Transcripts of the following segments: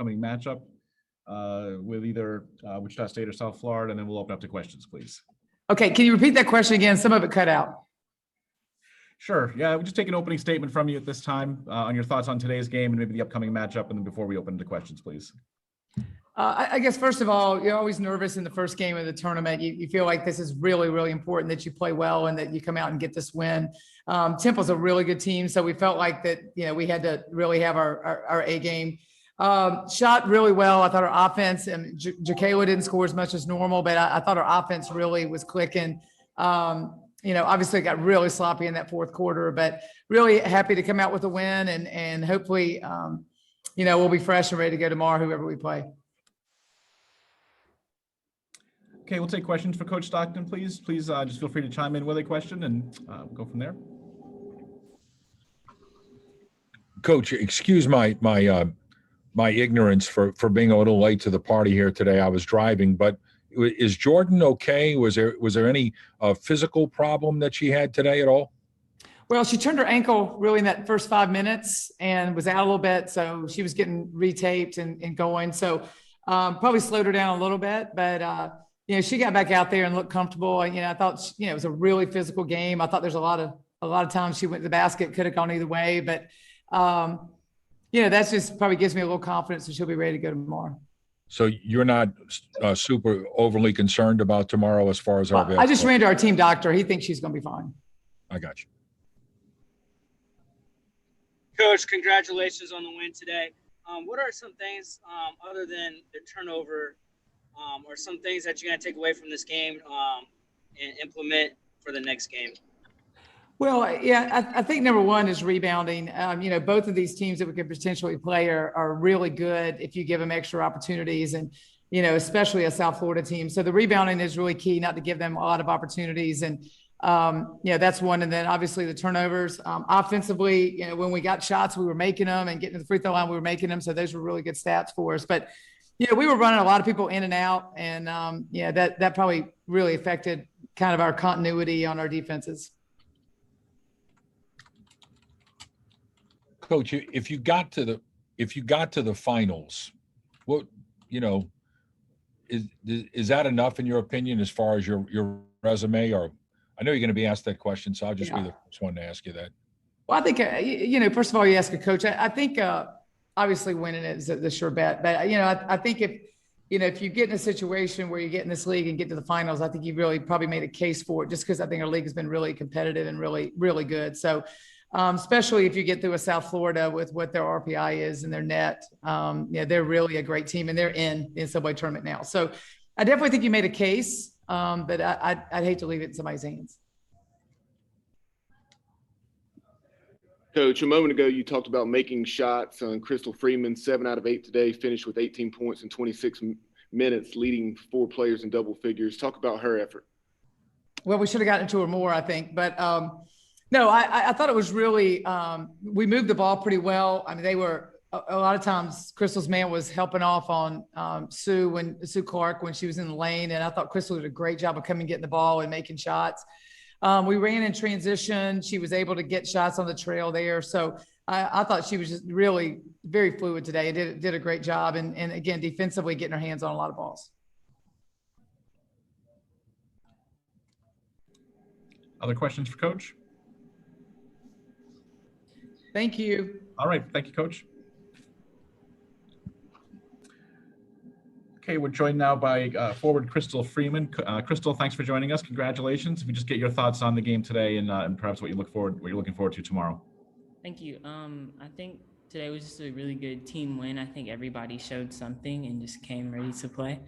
upcoming matchup with either Wichita State or South Florida, and then we'll open up to questions, please. Okay, can you repeat that question again? Some of it cut out. Sure. Yeah, we'll just take an opening statement from you at this time on your thoughts on today's game and maybe the upcoming matchup, and then before we open to questions, please. I guess, first of all, you're always nervous in the first game of the tournament. You feel like this is really, really important that you play well and that you come out and get this win. Temple's a really good team, so we felt like that, we had to really have our A game. Shot really well. I thought our offense, and Jacayla didn't score as much as normal, but I thought our offense really was clicking. Obviously it got really sloppy in that fourth quarter, but really happy to come out with a win, and hopefully, we'll be fresh and ready to go tomorrow, whoever we play. Okay, we'll take questions for Coach Stockton, please. Please just feel free to chime in with a question, and we'll go from there. Coach, excuse my ignorance for being a little late to the party here today. I was driving, but is Jordan okay? Was there any physical problem that she had today at all? Well, she turned her ankle really in that first 5 minutes and was out a little bit, so she was getting retaped and going. So probably slowed her down a little bit, but she got back out there and looked comfortable. I thought it was a really physical game. I thought there's a lot of times she went to the basket, could have gone either way, but that's just probably gives me a little confidence that she'll be ready to go tomorrow. So you're not super overly concerned about tomorrow as far as our. I just ran to our team doctor. He thinks she's going to be fine. I got you. Coach, congratulations on the win today. What are some things other than the turnover or some things that you're going to take away from this game and implement for the next game? Well, yeah, I think number one is rebounding. Both of these teams that we could potentially play are really good if you give them extra opportunities, and, especially a South Florida team. So the rebounding is really key, not to give them a lot of opportunities. And, that's one. And then obviously the turnovers. Offensively, when we got shots, we were making them, and getting to the free throw line, we were making them. So those were really good stats for us. But, we were running a lot of people in and out. And, that probably really affected kind of our continuity on our defenses. Coach, if you got to the finals, what is that enough in your opinion as far as your resume? Or I know you're going to be asked that question, so I'll just be the first one to ask you that. Well, I think first of all, you ask a coach. I think obviously winning it is the sure bet, but I think if you get in a situation where you get in this league and get to the finals, I think you really probably made a case for it, just because I think our league has been really competitive and really, really good. So. Especially if you get through a South Florida with what their RPI is and their net, they're really a great team, and they're in the NCAA tournament now. So I definitely think you made a case, but I'd hate to leave it in somebody's hands. Coach, a moment ago, you talked about making shots on Crystal Freeman, 7 out of 8 today, finished with 18 points in 26 minutes, leading 4 players in double figures. Talk about her effort. Well, we should have gotten to her more, I think, but no, I thought it was really, we moved the ball pretty well. I mean, they were a lot of times Crystal's man was helping off on Sue Clark when she was in the lane. And I thought Crystal did a great job of coming, getting the ball and making shots. We ran in transition. She was able to get shots on the trail there. So I thought she was just really very fluid today. Did a great job. And again, defensively getting her hands on a lot of balls. Other questions for Coach? Thank you. All right. Thank you, Coach. Okay, we're joined now by forward Crystal Freeman. Crystal, thanks for joining us. Congratulations. If we just get your thoughts on the game today and perhaps what you're looking forward to tomorrow. Thank you. I think today was just a really good team win. I think everybody showed something and just came ready to play.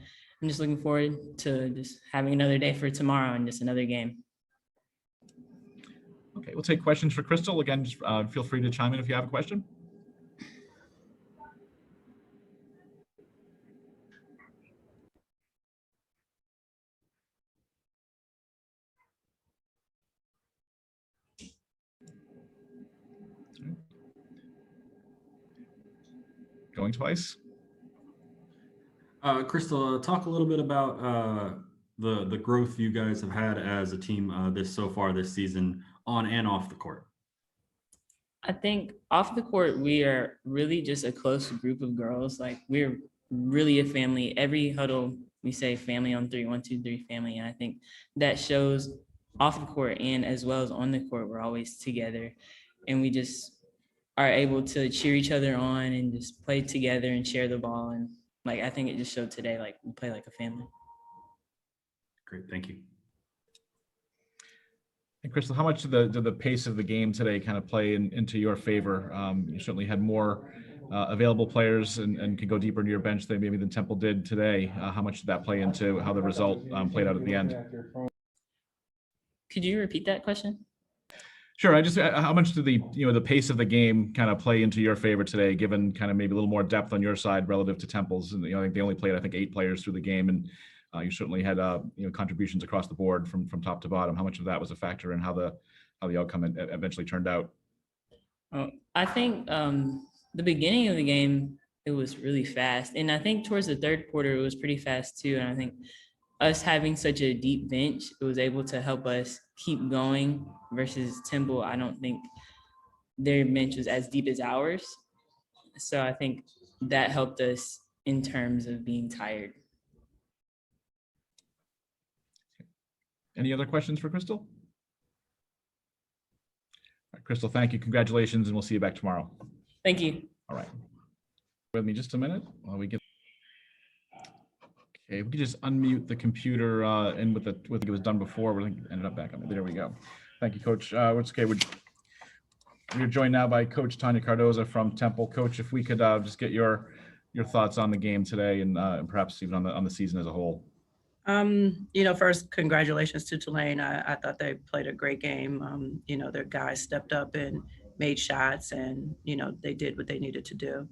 I'm just looking forward to just having another day for tomorrow and just another game. Okay, we'll take questions for Crystal. Again, just feel free to chime in if you have a question. Going twice. Crystal, talk a little bit about the growth you guys have had as a team so far this season, on and off the court. I think off the court, we are really just a close group of girls. Like we're really a family. Every huddle, we say family on three, 1, 2, 3, family. And I think that shows off the court and as well as on the court, we're always together. And we just are able to cheer each other on and just play together and share the ball. And like, I think it just showed today, like we play like a family. Great, thank you. And Crystal, how much did the pace of the game today kind of play into your favor? You certainly had more available players and could go deeper into your bench than maybe Temple did today. How much did that play into how the result played out at the end? Could you repeat that question? Sure. I just how much did the pace of the game kind of play into your favor today, given kind of maybe a little more depth on your side relative to Temple's? And I think they only played 8 players through the game, and you certainly had contributions across the board from top to bottom. How much of that was a factor in how the outcome eventually turned out? I think the beginning of the game, it was really fast, and I think towards the third quarter it was pretty fast too. And I think us having such a deep bench, it was able to help us keep going versus Temple. I don't think their bench was as deep as ours, so I think that helped us in terms of being tired. Any other questions for Crystal? All right, Crystal, thank you. Congratulations, and we'll see you back tomorrow. Thank you. All right. With me just a minute while we get. Okay, we can just unmute the computer and with it was done before. We ended up back on it. There we go. Thank you, Coach. It's okay. We're joined now by Coach Tanya Cardoza from Temple. Coach, if we could just get your thoughts on the game today and perhaps even on the season as a whole. First, congratulations to Tulane. I thought they played a great game. Their guys stepped up and made shots, and, they did what they needed to do.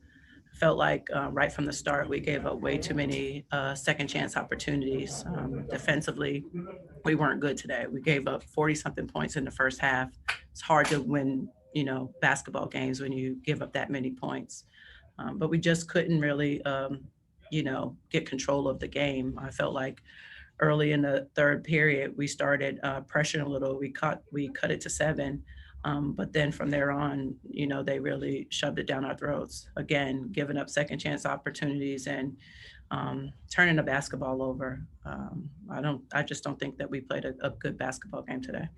I felt like right from the start, we gave up way too many second chance opportunities. Defensively, we weren't good today. We gave up 40-something points in the first half. It's hard to win, basketball games when you give up that many points. But we just couldn't really, get control of the game. I felt like early in the third period, we started pressuring a little. We cut it to 7. But then from there on, they really shoved it down our throats. Again, giving up second chance opportunities and turning the basketball over. I just don't think that we played a good basketball game today.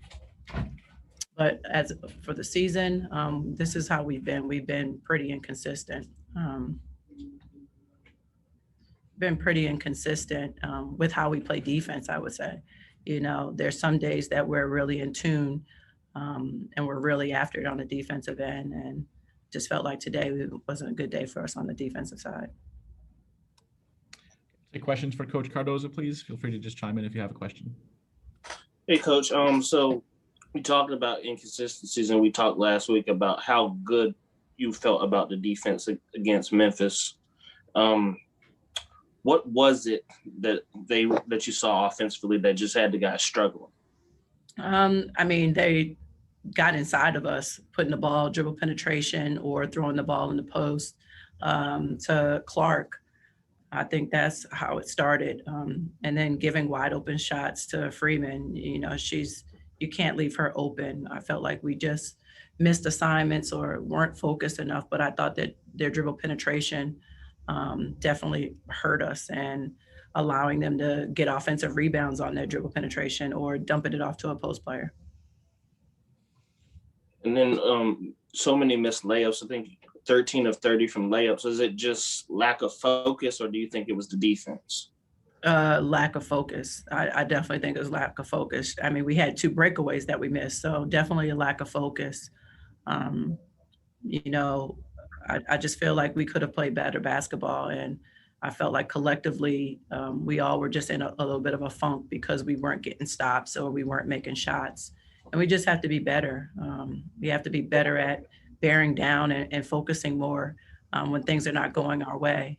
But as for the season, this is how we've been. We've been pretty inconsistent. With how we play defense, I would say. There's some days that we're really in tune and we're really after it on the defensive end, and just felt like today wasn't a good day for us on the defensive side. Any questions for Coach Cardoza, please? Feel free to just chime in if you have a question. Hey, Coach. So we talked about inconsistencies, and we talked last week about how good you felt about the defense against Memphis. What was it that you saw offensively that just had the guys struggling? They got inside of us, putting the ball, dribble penetration, or throwing the ball in the post to Clark. I think that's how it started. And then giving wide open shots to Freeman. You can't leave her open. I felt like we just missed assignments or weren't focused enough, but I thought that their dribble penetration definitely hurt us, and allowing them to get offensive rebounds on their dribble penetration or dumping it off to a post player. And then so many missed layups. I think 13 of 30 from layups. Is it just lack of focus, or do you think it was the defense? Lack of focus. I definitely think it was lack of focus. We had 2 breakaways that we missed, so definitely a lack of focus. I just feel like we could have played better basketball, and I felt like collectively we all were just in a little bit of a funk because we weren't getting stops or we weren't making shots, and we just have to be better. We have to be better at bearing down and focusing more when things are not going our way.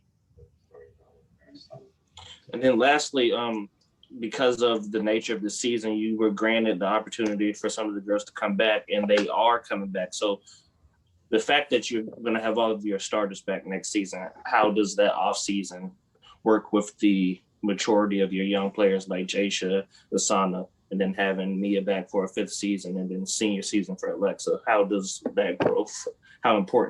And then lastly, because of the nature of the season, you were granted the opportunity for some of the girls to come back, and they are coming back. So the fact that you're going to have all of your starters back next season, how does that offseason work with the maturity of your young players like Jaisha, Asana, and then having Mia back for a 5th season and then senior season for Alexa. How important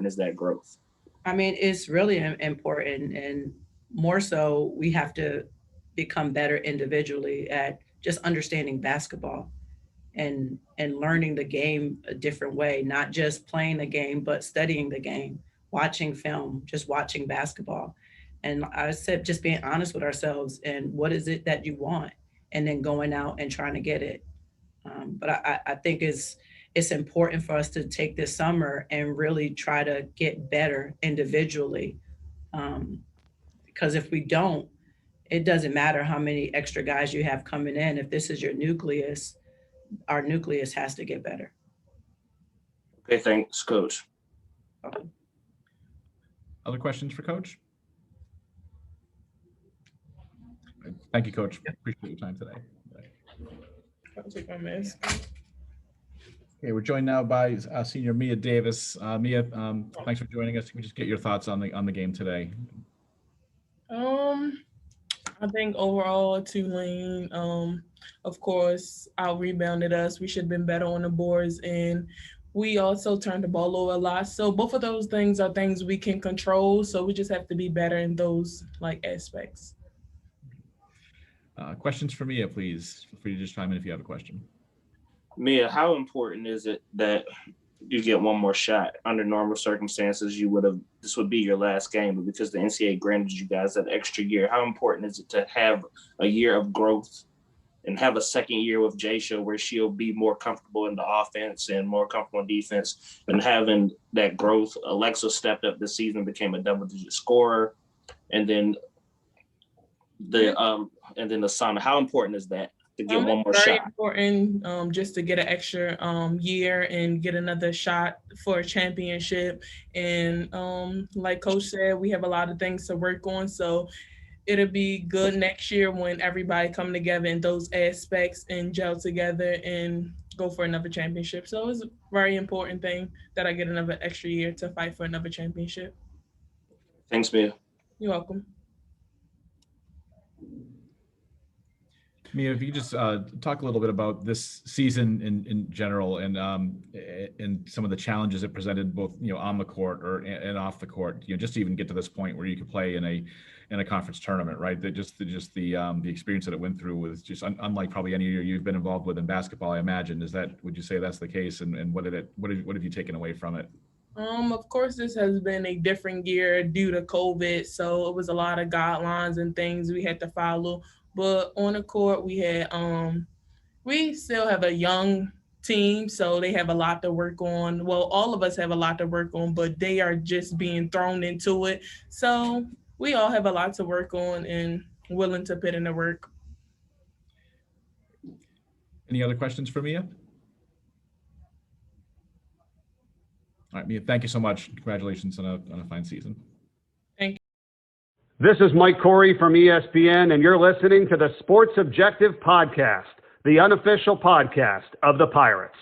is that growth? I mean, it's really important, and more so, we have to become better individually at just understanding basketball and learning the game a different way, not just playing the game, but studying the game, watching film, just watching basketball. And I said, just being honest with ourselves and what is it that you want, and then going out and trying to get it. But I think it's important for us to take this summer and really try to get better individually. Because if we don't, it doesn't matter how many extra guys you have coming in. If this is your nucleus, our nucleus has to get better. Okay, thanks, Coach. Other questions for Coach? Thank you, Coach. Appreciate your time today. I'll take my mask. Okay, we're joined now by Senior Mia Davis. Mia, thanks for joining us. Can we just get your thoughts on the game today? I think overall Tulane, of course, out-rebounded us. We should have been better on the boards, and we also turned the ball over a lot. So both of those things are things we can control. So we just have to be better in those aspects. Questions for Mia, please. Feel free to just chime in if you have a question. Mia, how important is it that you get one more shot? Under normal circumstances, this would be your last game, but because the NCAA granted you guys that extra year, how important is it to have a year of growth and have a second year with Jaysha where she'll be more comfortable in the offense and more comfortable in defense, and having that growth? Alexa stepped up this season, became a double-digit scorer, and then the Sana. How important is that to get one more very shot? Important, just to get an extra year and get another shot for a championship. And like Coach said, we have a lot of things to work on. So it'll be good next year when everybody come together in those aspects and gel together and go for another championship. So it's a very important thing that I get another extra year to fight for another championship. Thanks, Mia. You're welcome. Mia, if you just talk a little bit about this season in general, and some of the challenges it presented, both on the court and off the court. Just to even get to this point where you could play in a conference tournament, right? That just the experience that it went through was just unlike probably any year you've been involved with in basketball, I imagine. Would you say that's the case? And what have you taken away from it? Of course, this has been a different year due to COVID, so it was a lot of guidelines and things we had to follow. But on the court, we still have a young team, so they have a lot to work on. Well, all of us have a lot to work on, but they are just being thrown into it. So we all have a lot to work on and willing to put in the work. Any other questions for Mia? All right, Mia, thank you so much. Congratulations on a fine season. Thank you. This is Mike Corey from ESPN, and you're listening to the Sports Objective Podcast, the unofficial podcast of the Pirates.